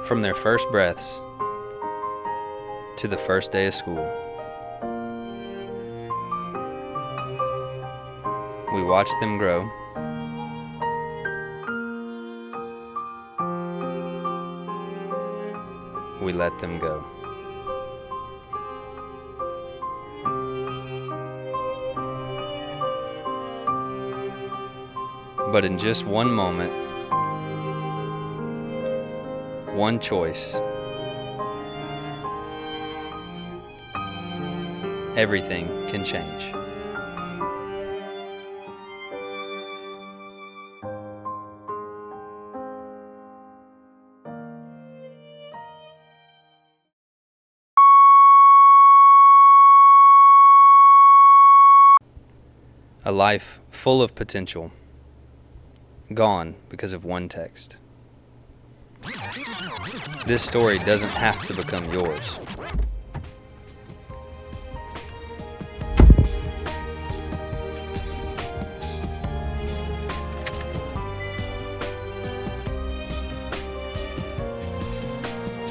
From their first breaths to the first day of school, we watch them grow. We let them go. But in just one moment, one choice, everything can change. A life full of potential, gone because of one text. This story doesn't have to become yours.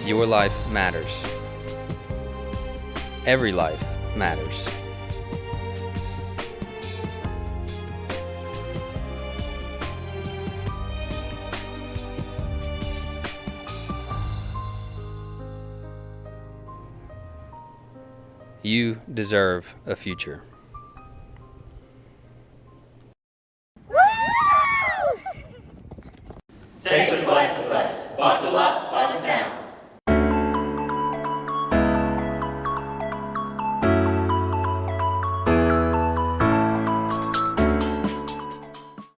Your life matters. Every life matters. You deserve a future.